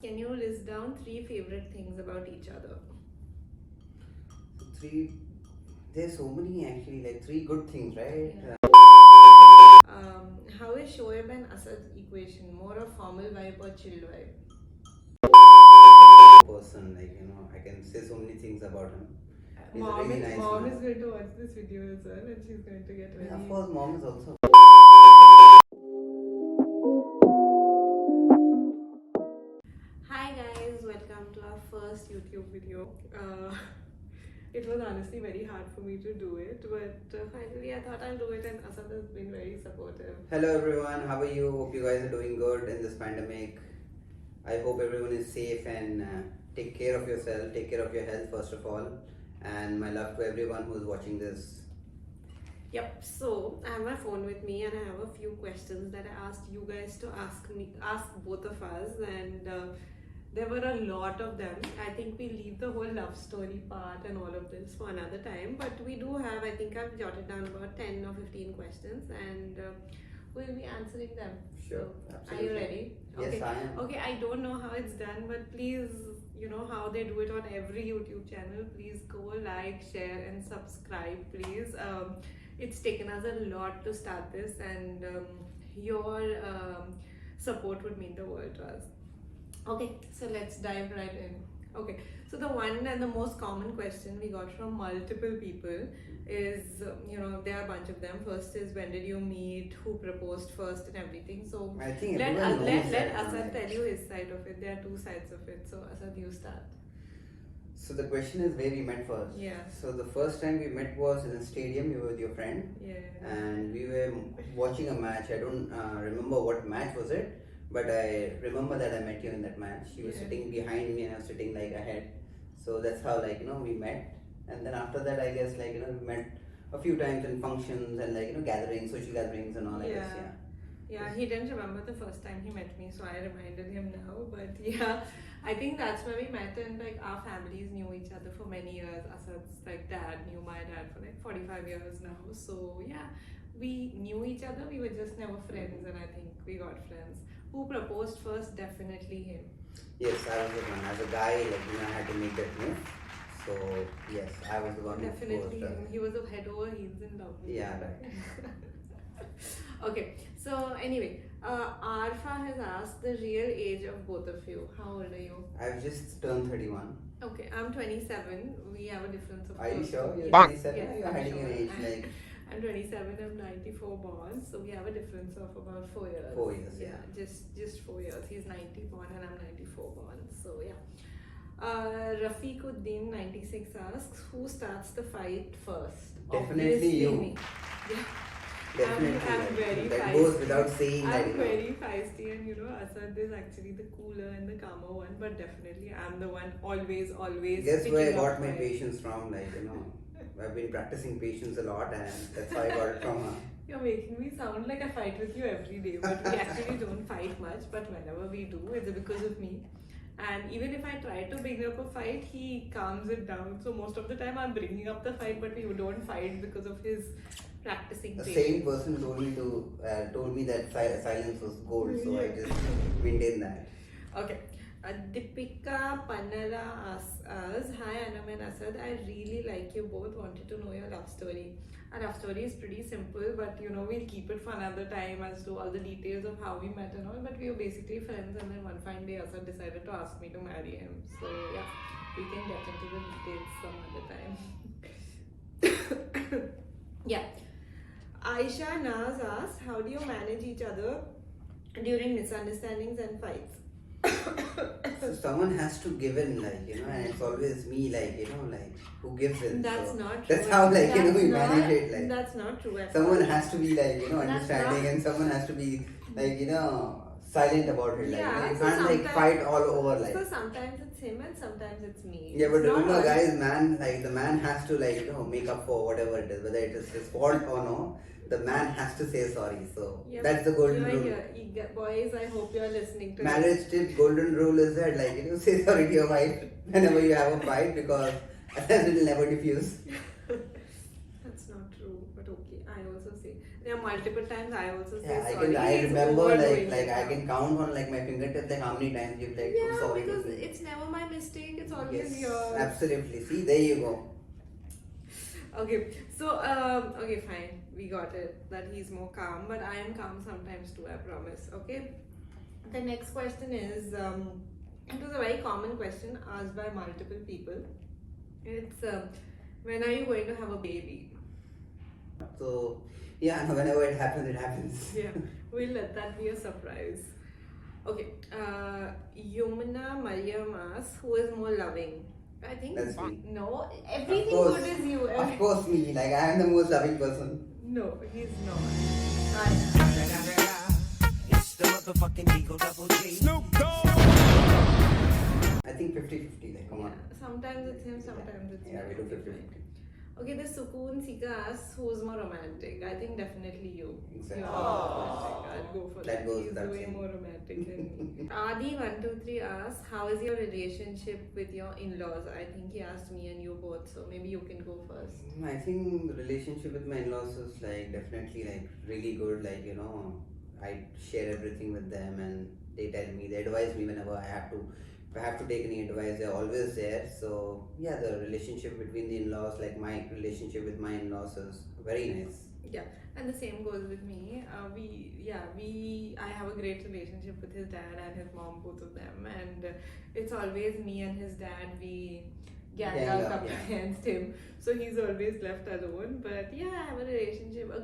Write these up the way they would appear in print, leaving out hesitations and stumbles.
Can you list down three favorite things about each other? Three, there's so many actually, like three good things, right? Yeah. How is Shoaib and Asad's equation? More of formal vibe or chill vibe? Person, I can say so many things about him. He's a Mom, very is, nice mom man. is going to watch this video as well, and she's going to get very. Yeah, of course, mom is also. Hi guys, welcome to our first YouTube video. It was honestly very hard for me to do it, but finally I thought I'll do it, and Asad has been very supportive. Hello everyone, how are you? Hope you guys are doing good in this pandemic. I hope everyone is safe and take care of yourself, take care of your health first of all. And my love to everyone who is watching this. Yep, so I have my phone with me and I have a few questions that I asked you guys to ask both of us, and there were a lot of them. I think we leave the whole love story part and all of this for another time, but we do have, I think I've jotted down about 10 or 15 questions, and we'll be answering them. Sure, So, absolutely. are you ready? Yes, Okay. I am. Okay, I don't know how it's done, but please, you know how they do it on every YouTube channel. Please go like, share, and subscribe, please. It's taken us a lot to start this, and your support would mean the world to us. Okay, so let's dive right in. Okay, so the one and the most common question we got from multiple people is, there are a bunch of them. First is, when did you meet? Who proposed first and everything? So I think let everyone knows let that, Asad right? tell you his side of it. There are two sides of it. So Asad, you start. So the question is where we met first. Yeah. So the first time we met was in a stadium. You were with your friend, Yeah. and we were watching a match. I don't remember what match was it, but I remember that I met you in that match. You were Yeah. sitting behind me, and I was sitting like ahead. So that's how we met. And then after that, I guess we met a few times in functions and gatherings, social gatherings, and all. I guess Yeah. yeah. Yeah, he didn't remember the first time he met me, so I reminded him now. But yeah, I think that's where we met, and like our families knew each other for many years. Asad's like dad knew my dad for like 45 years now. So yeah, we knew each other. We were just never friends, and I think we got friends. Who proposed first? Definitely him. Yes, I was the one. As a guy, I had to make that move. So yes, I was the one who Definitely proposed. him. He was a head over heels in love with Yeah, me. right. Okay, so anyway, Arfa has asked the real age of both of you. How old are you? I've just turned 31. Okay, I'm 27. We have a difference of Are you sure? You're Yes, 27? yes, You're I'm hiding your sure. age like I'm 27. I'm 94 born, so we have a difference of about 4 years. 4 years. Yeah, just 4 years. He's 90 born and I'm 94 born. So yeah. Rafiquddin 96 asks, who starts the fight first? Definitely Obviously you. me. Yeah. Definitely. I'm very that feisty. goes without saying that. I'm very feisty, and Asad is actually the cooler and the calmer one, but definitely I'm the one always. Guess where I picking got up my fights. patience from? I've been practicing patience a lot, and that's how I got it from her. You're making me sound like I fight with you every day, but we actually don't fight much. But whenever we do, it's because of me. And even if I try to bring up a fight, he calms it down. So most of the time, I'm bringing up the fight, but we don't fight because of his practicing. The patience. same person told me that silence was gold, so I just maintained that. Okay. Deepika Panara asks us, hi Anam and Asad, I really like you both. Wanted to know your love story. Our love story is pretty simple, but we'll keep it for another time as to all the details of how we met and all. But we were basically friends, and then one fine day Asad decided to ask me to marry him. So yeah, we can get into the details some other time. Yeah. Aisha Naz asks, how do you manage each other during misunderstandings and fights? So someone has to give in, and it's always me, who gives in. That's so not true. That's how, we manage it. That's not true. At Someone all. has to be understanding, and someone has to be silent about it. Yeah, You so can't sometimes- fight all over. So sometimes it's him and sometimes it's me. Yeah, but It's not remember, always- guys, the man has to make up for whatever it is, whether it is his fault or no. The man has to say sorry. So Yeah, that's the golden you're rule. here. Boys, I hope you're listening to Marriage tip golden rule is that say sorry to your wife whenever you have a fight, because otherwise it will never diffuse. That's not true, but okay. I also say there are multiple times I also say Yeah, sorry. I He's remember overdoing like it I now. can count on like my fingertips like how many times you've like put Yeah, sorry to because me. it's never my mistake, it's always Yes, yours. absolutely. See, there you go. Okay, so okay, fine, we got it that he's more calm, but I am calm sometimes too, I promise. Okay, the next question is it was a very common question asked by multiple people. It's when are you going to have a baby? So yeah, whenever it happens, it happens. Yeah, we'll let that be a surprise. Okay, Yumna Mariam asks, who is more loving? I think That's me. no, Of everything course, good is you. of course, me. Like I am the most loving person. No, he's not. I am. It's the motherfucking Eagle Double G. Snoop Dogg. I think 50-50. Like come on. Yeah, sometimes it's him, sometimes it's Yeah, me. we do Okay, 50-50. fine. Okay, the Sukoon Sika asks, who's more romantic? I think definitely you. Exactly. You're more romantic. I'll go for That that. goes He's without way saying. more romantic than me. Adi123 asks, how is your relationship with your in-laws? I think he asked me and you both, so maybe you can go first. I think the relationship with my in-laws is like definitely like really good. Like I share everything with them, and they tell me, they advise me whenever I have to. If I have to take any advice, they're always there. So yeah, the relationship between the in-laws, like my relationship with my in-laws, is very nice. Yeah, and the same goes with me. I have a great relationship with his dad and his mom, both of them, and it's always me and his dad. We gang Gang up up, yeah. against him, so he's always left alone. But yeah, I have a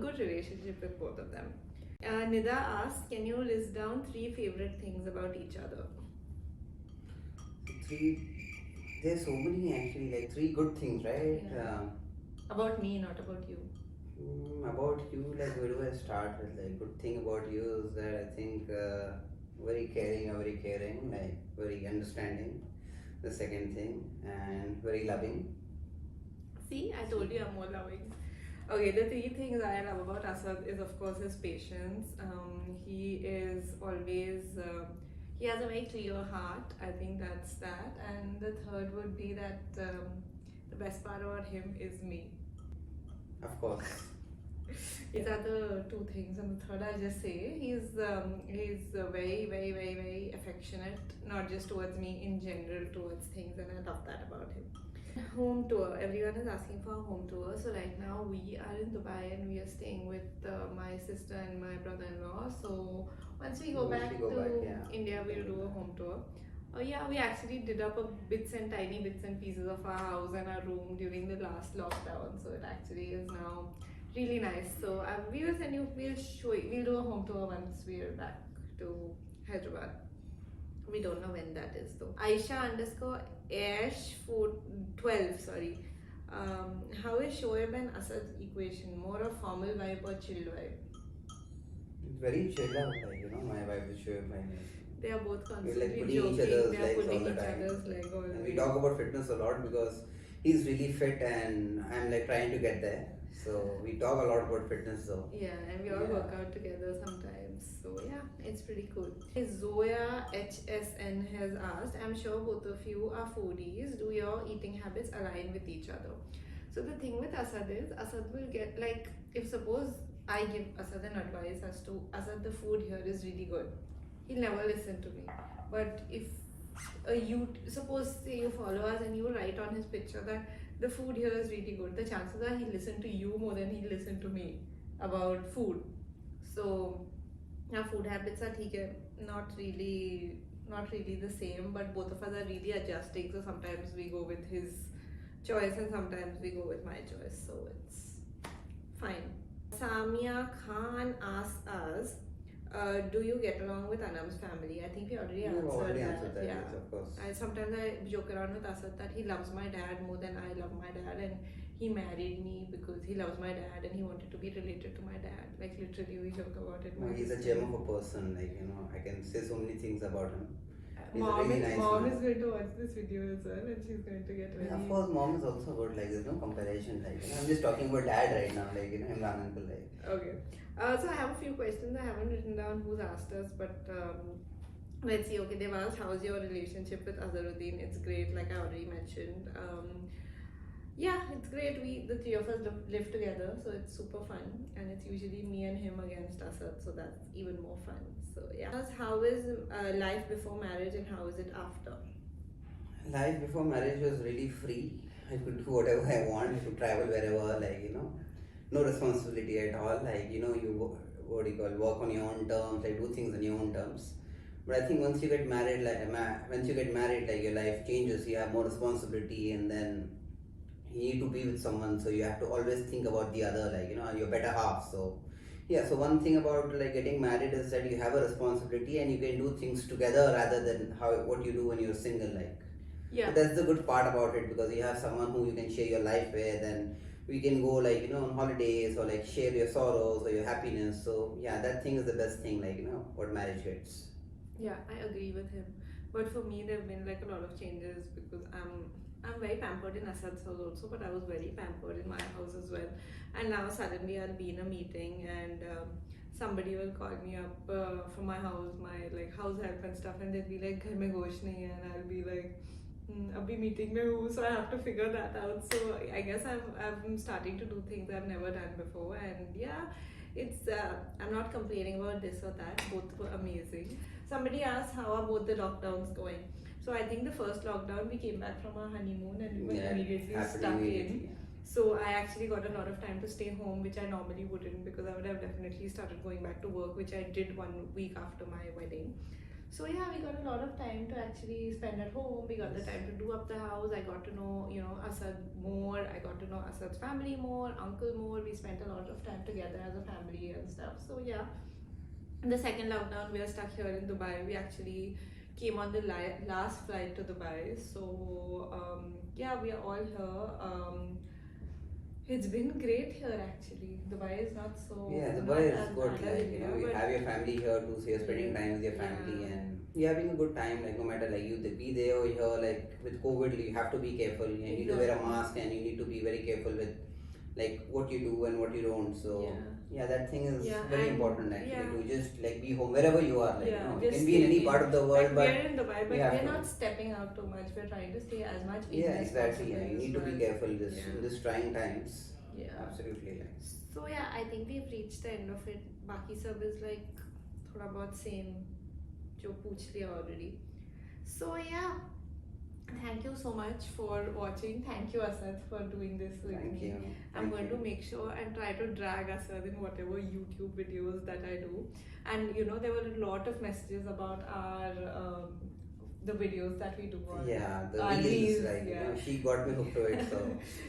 good relationship with both of them. Nida asks, can you list down 3 favorite things about each other? There's so many actually, like 3 good things, right? Yeah. About me, not about you. About you, like where do I start with? Like good thing about you is that I think very caring, like very understanding. The second thing, and very loving. See, I told you I'm more loving. Okay, the 3 things I love about Asad is, of course, his patience. He is always, he has a very clear heart. I think that's that. And the third would be that the best part about him is me. Of course. These are the 2 things, and the third I'll just say he's very, very, very, very affectionate, not just towards me, in general towards things, and I love that about him. Home tour. Everyone is asking for a home tour. So right now we are in Dubai and we are staying with my sister and my brother-in-law. So once we go back to India, we'll do a home tour. Yeah, we actually did up tiny bits and pieces of our house and our room during the last lockdown. So it actually is now really nice. So we will send you. We'll do a home tour once we're back to Hyderabad. We don't know when that is though. Aisha_Ash12, sorry. How is Shoaib and Asad's equation? More a formal vibe or chill vibe? It's very chill out, like my vibe is sure my They are both We're constantly like putting joking. each other's They are legs all putting the each time. other's leg all And the we way. talk about fitness a lot because he's really fit and I'm like trying to get there. So we talk a lot about fitness though. Yeah, and we all work out together sometimes. So yeah, it's pretty cool. Zoya HSN has asked, I'm sure both of you are foodies. Do your eating habits align with each other? So the thing with Asad is, Asad will get like, if suppose I give Asad an advice as to, Asad, the food here is really good, he'll never listen to me. But if you suppose say you follow us and you write on his picture that the food here is really good, the chances are he'll listen to you more than he'll listen to me about food. So our food habits are not really the same, but both of us are really adjusting. So sometimes we go with his choice and sometimes we go with my choice, so it's fine. Samia Khan asks us, do you get along with Anam's family? I think we already answered that. Yeah. Yes, of course. Sometimes I joke around with Asad that he loves my dad more than I love my dad, and he married me because he loves my dad and he wanted to be related to my dad. Like literally, we joke about it. He's a gem of a person. Like I can say so many things about him. Mom really nice is going to watch this video as well, and she's going to get very. Of course, mom is also good. Like there's no comparison. Like I'm just talking about dad right now. Like Imran uncle. Like okay. So I have a few questions. I haven't written down who's asked us, but let's see. Okay, they've asked, how's your relationship with Asaduddin? It's great, like I already mentioned. Yeah, it's great. The three of us live together, so it's super fun. And it's usually me and him against Asad, so that's even more fun. So yeah. How is life before marriage and how is it after? Life before marriage was really free. I could do whatever I want. I could travel wherever, no responsibility at all. What do you call, work on your own terms, like do things on your own terms. But I think once you get married, like your life changes. You have more responsibility, and then you need to be with someone. So you have to always think about the other, your better half. So yeah. So one thing about like getting married is that you have a responsibility, and you can do things together rather than what you do when you're single. Yeah. So that's the good part about it, because you have someone who you can share your life with, and we can go on holidays, or like share your sorrows or your happiness. So yeah, that thing is the best thing, what marriage gets. Yeah, I agree with him. But for me, there have been like a lot of changes because I'm very pampered in Asad's house also, but I was very pampered in my house as well. And now suddenly I'll be in a meeting and somebody will call me up from my house, my like house help and stuff, and they'll be like, "Ghar mein gosh nahi hai," and I'll be like, "Abhi meeting mein hu," so I have to figure that out. So I guess I'm starting to do things I've never done before, and yeah, it's I'm not complaining about this or that. Both were amazing. Somebody asked how are both the lockdowns going. So I think the first lockdown we came back from our honeymoon and we were immediately stuck in. So I actually got a lot of time to stay home, which I normally wouldn't, because I would have definitely started going back to work, which I did 1 week after my wedding. So yeah, we got a lot of time to actually spend at home. We got the time to do up the house. I got to know, Asad more. I got to know Asad's family more, uncle more. We spent a lot of time together as a family and stuff. So yeah, in the second lockdown, we are stuck here in Dubai. We actually came on the last flight to Dubai. So yeah, we are all here. It's been great here actually. Dubai is not so. Yeah, not Dubai is as good. bad as India, You but have your family here too, so you're spending time with your family, yeah. and you're having a good time. Like no matter like you be there or here, like with COVID, you have to be careful. You need to wear a mask, and you need to be very careful with like what you do and what you don't. So yeah, that thing is very important actually, to just like be home wherever you are. You can be in any part of the world, like, but we're in Dubai, but we're not stepping out too much. We're trying to stay as much in as exactly. possible. You need to be careful in this trying times. Yeah, absolutely. So yeah, I think we've reached the end of it. Baki sab is like thoda bahut same jo pooch liya already. So yeah, thank you so much for watching. Thank you, Asad, for doing this with me. I'm going to make sure and try to drag Asad in whatever YouTube videos that I do. And there were a lot of messages about our the videos that we do on the reels, she got me hooked to it, so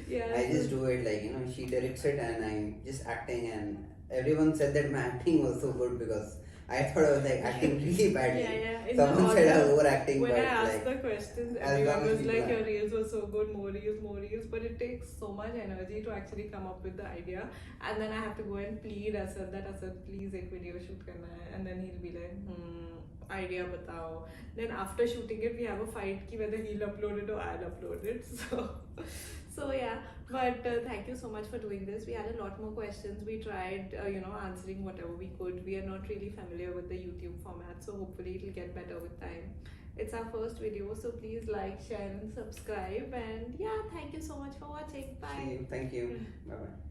I just do it, she directs it and I'm just acting, and everyone said that my acting was so good, because I thought I was like acting really badly. Someone said I was overacting, when but I asked the questions, everyone was like, your reels were so good, more reels, but it takes so much energy to actually come up with the idea, and then I have to go and plead Asad that Asad please ek video shoot karna hai, and then he'll be like idea batao. Then after shooting it, we have a fight ki whether he'll upload it or I'll upload it. So yeah, but thank you so much for doing this. We had a lot more questions. We tried answering whatever we could. We are not really familiar with the YouTube format, so hopefully it'll get better with time. It's our first video, so please like, share and subscribe, and yeah, thank you so much for watching. Bye. See you. Thank you. Bye bye.